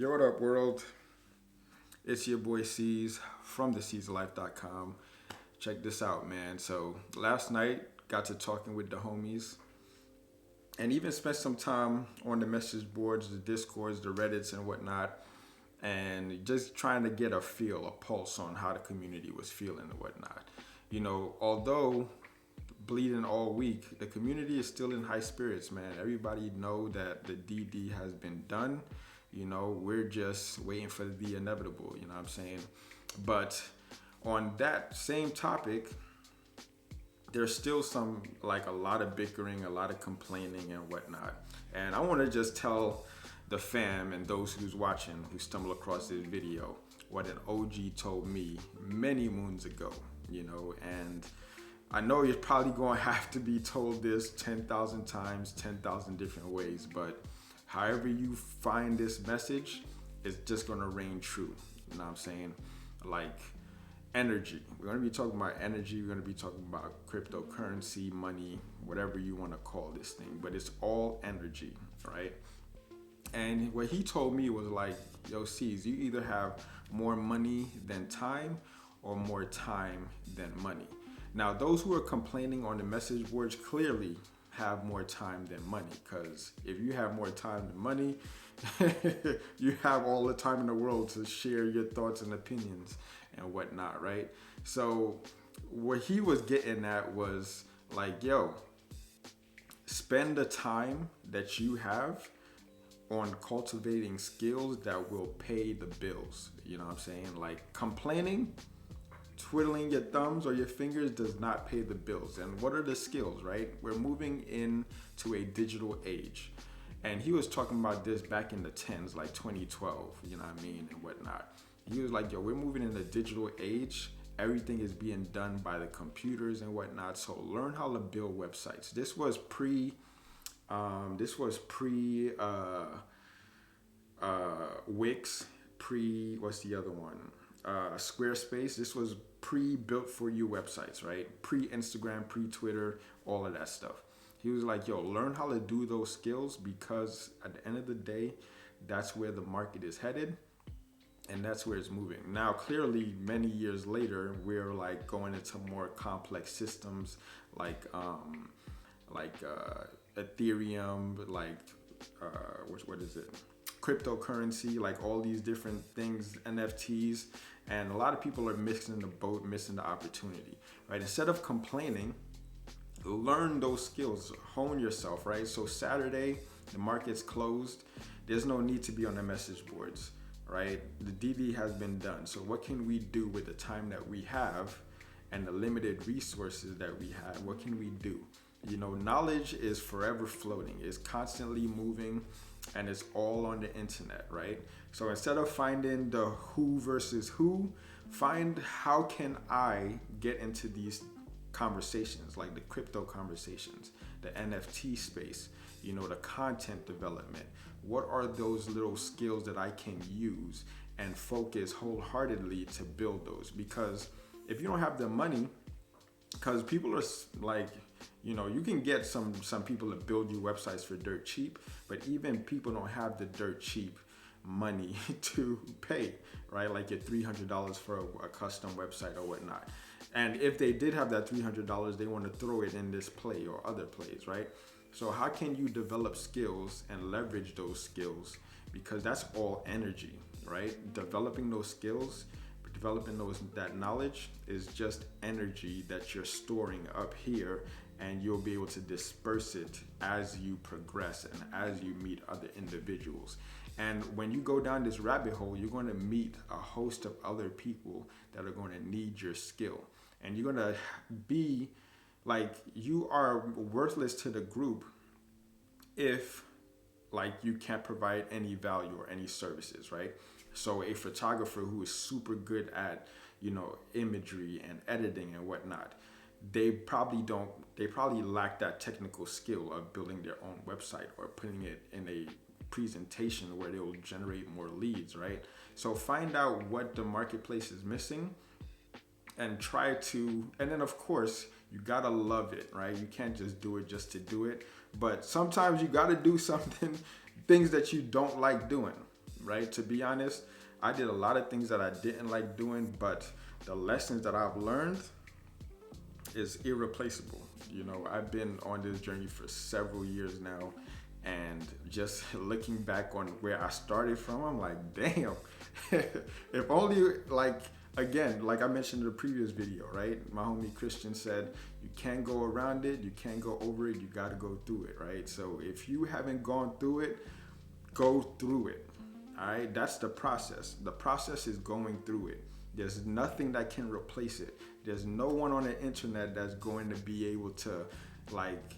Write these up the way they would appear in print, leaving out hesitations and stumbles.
Yo, what up, world? It's your boy C's from thecaesarlife.com. Check this out, man. So last night, got to talking with the homies, and even spent some time on the message boards, the discords, the reddits, and whatnot, and just trying to get a feel, a pulse on how the community was feeling and whatnot. Although bleeding all week, the community is still in high spirits, man. Everybody know that the DD has been done. We're just waiting for the inevitable, you know what I'm saying? But on that same topic, there's still a lot of bickering, a lot of complaining and whatnot. And I want to just tell the fam and those who's watching, who stumble across this video, what an OG told me many moons ago, and I know you're probably going to have to be told this 10,000 times, 10,000 different ways, but however you find this message, it's just going to reign true. You know what I'm saying? Like energy. We're going to be talking about energy. We're going to be talking about cryptocurrency, money, whatever you want to call this thing, but it's all energy, right? And what he told me was like, yo, C's, you either have more money than time or more time than money. Now, those who are complaining on the message boards clearly have more time than money, because if you have more time than money, you have all the time in the world to share your thoughts and opinions and whatnot, right? So what he was getting at was like, yo, spend the time that you have on cultivating skills that will pay the bills. You know what I'm saying? Like complaining, twiddling your thumbs or your fingers does not pay the bills. And what are the skills, right? We're moving into a digital age. And he was talking about this back in the 10s, like 2012, you know what I mean, and whatnot. He was like, yo, we're moving in a digital age. Everything is being done by the computers and whatnot. So learn how to build websites. This was pre Wix, what's the other one? Squarespace. This was pre-built for you websites, right? Pre-Instagram, pre-Twitter, all of that stuff. He was like, yo, learn how to do those skills, because at the end of the day, that's where the market is headed and that's where it's moving. Now, clearly, many years later, we're like going into more complex systems like Ethereum, what is it? Cryptocurrency, like all these different things, NFTs, and a lot of people are missing the boat, missing the opportunity, right? Instead of complaining, learn those skills, hone yourself, right? So Saturday, the market's closed. There's no need to be on the message boards, right? The DD has been done. So what can we do with the time that we have and the limited resources that we have? What can we do? Knowledge is forever floating. It's constantly moving, and it's all on the internet, right? So instead of finding the who versus who, find how can I get into these conversations, like the crypto conversations, the NFT space, the content development. What are those little skills that I can use and focus wholeheartedly to build those? Because if you don't have the money, because people are like, you can get some people to build you websites for dirt cheap, but even people don't have the dirt cheap money to pay, right? Like your $300 for a custom website or whatnot. And if they did have that $300, they want to throw it in this play or other plays, right? So how can you develop skills and leverage those skills? Because that's all energy, right? Developing those skills, that knowledge is just energy that you're storing up here, and you'll be able to disperse it as you progress and as you meet other individuals. And when you go down this rabbit hole, you're going to meet a host of other people that are going to need your skill. And you're going to be like, you are worthless to the group if like you can't provide any value or any services, right? So a photographer who is super good at, imagery and editing and whatnot, they probably lack that technical skill of building their own website or putting it in a presentation where they will generate more leads, right? So find out what the marketplace is missing and and then of course, you gotta love it, right? You can't just do it just to do it, but sometimes you gotta do things that you don't like doing. right? To be honest, I did a lot of things that I didn't like doing, but the lessons that I've learned is irreplaceable. You know, I've been on this journey for several years now, and just looking back on where I started from, I'm like, damn, if only, like, again, like I mentioned in the previous video, right? My homie Christian said, you can't go around it, you can't go over it, you got to go through it, right? So if you haven't gone through it, go through it. All right, that's the process. The process is going through it. There's nothing that can replace it. There's no one on the internet that's going to be able to, like,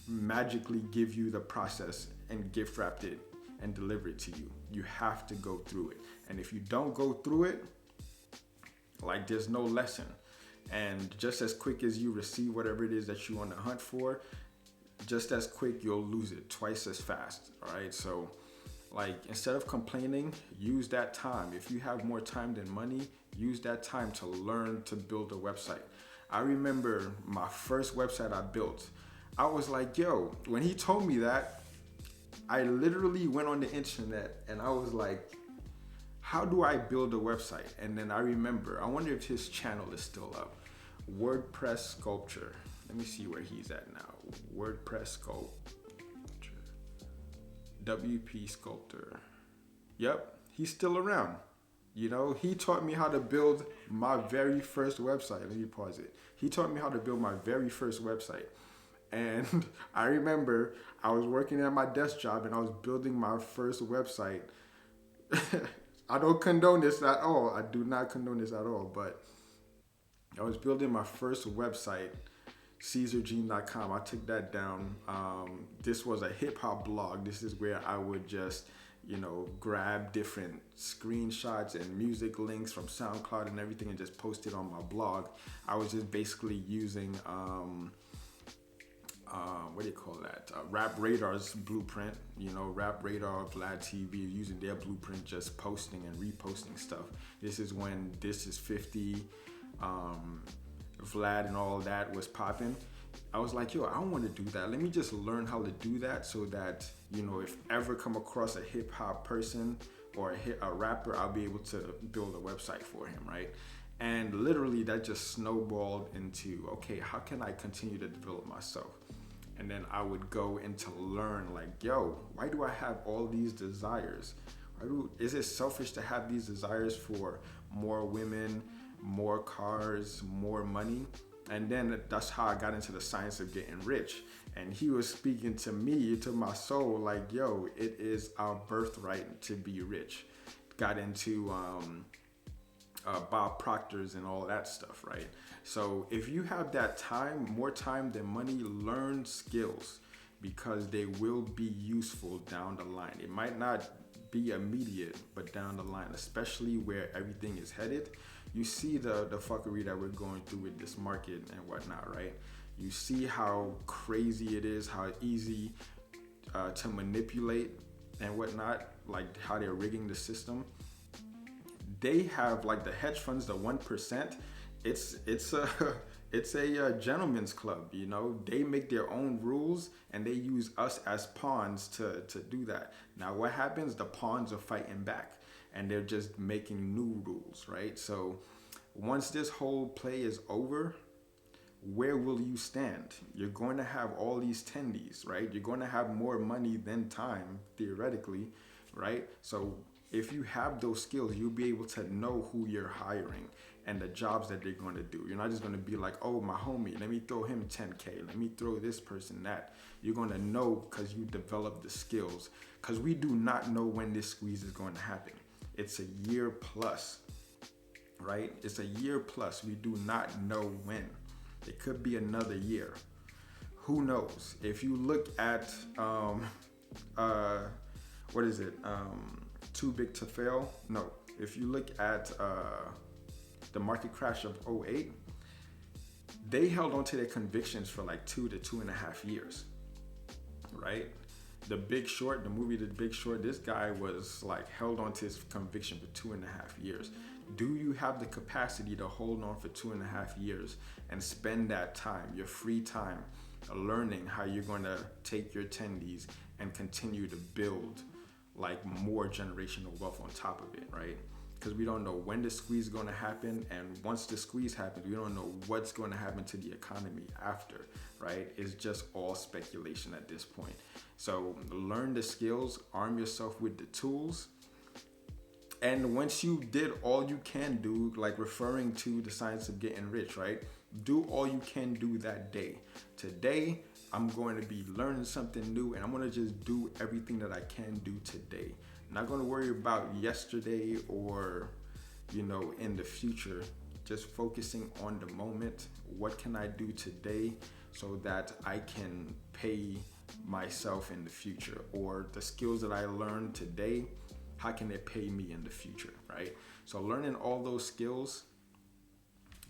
magically give you the process and gift wrap it and deliver it to you. You have to go through it. And if you don't go through it, like, there's no lesson. And just as quick as you receive whatever it is that you want to hunt for, just as quick you'll lose it twice as fast. All right, so, like, instead of complaining, use that time. If you have more time than money, use that time to learn to build a website. I remember my first website I built. I was like, yo, when he told me that, I literally went on the internet and I was like, how do I build a website? And then I remember, I wonder if his channel is still up. WordPress Sculpture. Let me see where he's at now. WordPress Sculpture. WP Sculptor. Yep, he's still around. You know, he taught me how to build my very first website. Let me pause it. He taught me how to build my very first website. And I remember I was working at my desk job and I was building my first website. I don't condone this at all. I do not condone this at all. But I was building my first website, caesargene.com. I took that down. This was a hip hop blog. This is where I would just, you know, grab different screenshots and music links from SoundCloud and everything and just post it on my blog. I was just basically using, what do you call that? Rap Radar's blueprint, you know, Rap Radar, Vlad TV, using their blueprint, just posting and reposting stuff. This is when This Is 50, Vlad and all that was popping. I was like, yo, I want to do that. Let me just learn how to do that so that, you know, if ever come across a hip hop person or a rapper, I'll be able to build a website for him, right? And literally that just snowballed into, okay, how can I continue to develop myself? And then I would go into learn, like, yo, why do I have all these desires? Is it selfish to have these desires for more women, more cars, more money? And then that's how I got into the science of getting rich. And he was speaking to me, to my soul, like, yo, it is our birthright to be rich. Got into Bob Proctor's and all that stuff, right? So if you have that time, more time than money, learn skills because they will be useful down the line. It might not be immediate, but down the line, especially where everything is headed. You see the fuckery that we're going through with this market and whatnot, right? You see how crazy it is, how easy to manipulate and whatnot, like how they're rigging the system. They have, like, the hedge funds, the 1%. It's a gentleman's club, you know. They make their own rules and they use us as pawns to do that. Now what happens? The pawns are fighting back and they're just making new rules, right? So once this whole play is over, where will you stand? You're going to have all these tendies, right? You're going to have more money than time, theoretically, right? So if you have those skills, you'll be able to know who you're hiring and the jobs that they're going to do. You're not just going to be like, oh, my homie, let me throw him 10K. Let me throw this person that. You're going to know because you develop the skills. Because we do not know when this squeeze is going to happen. It's a year plus, right? It's a year plus. We do not know when. It could be another year. Who knows? If you look at, what is it? Too Big to Fail? No. If you look at the market crash of '08, they held on to their convictions for like 2 to 2.5 years, right? The Big Short, the movie The Big Short, this guy was like held on to his conviction for 2.5 years. Do you have the capacity to hold on for 2.5 years and spend that time, your free time, learning how you're going to take your tendies and continue to build like more generational wealth on top of it, right? Because we don't know when the squeeze is going to happen, and once the squeeze happens, we don't know what's going to happen to the economy after, right? It's just all speculation at this point. So learn the skills, arm yourself with the tools, and once you did all you can do, like referring to the science of getting rich, right? Do all you can do that day. Today, I'm going to be learning something new, and I'm going to just do everything that I can do today. I'm not going to worry about yesterday or, in the future. Just focusing on the moment. What can I do today so that I can pay myself in the future? Or the skills that I learned today, how can it pay me in the future, right? So learning all those skills,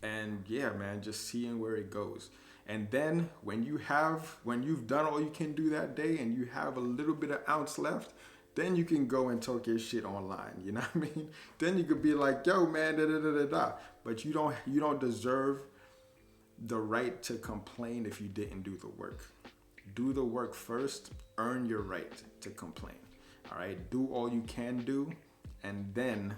and yeah, man, just seeing where it goes. And then when you've done all you can do that day and you have a little bit of ounce left, then you can go and talk your shit online. You know what I mean? Then you could be like, yo, man, da da da da da. But you don't deserve the right to complain if you didn't do the work. Do the work first, earn your right to complain. All right, do all you can do, and then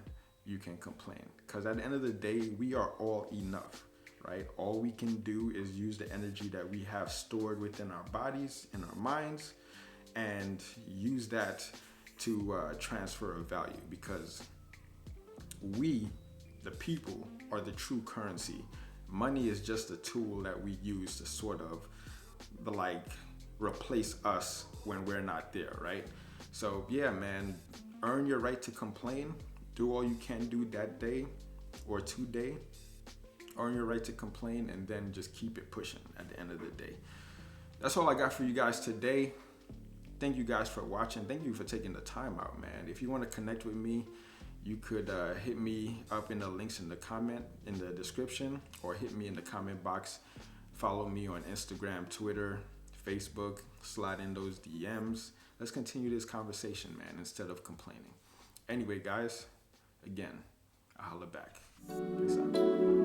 you can complain. Because at the end of the day, we are all enough, right? All we can do is use the energy that we have stored within our bodies, in our minds, and use that to transfer a value. Because we, the people, are the true currency. Money is just a tool that we use to sort of replace us when we're not there, right? So yeah, man, earn your right to complain. Do all you can do that day or today. Earn your right to complain, and then just keep it pushing at the end of the day. That's all I got for you guys today. Thank you guys for watching. Thank you for taking the time out, man. If you want to connect with me, you could hit me up in the links in the description, or hit me in the comment box. Follow me on Instagram, Twitter, Facebook, slide in those DMs. Let's continue this conversation, man, instead of complaining. Anyway, guys, again, I'll holla back. Peace out.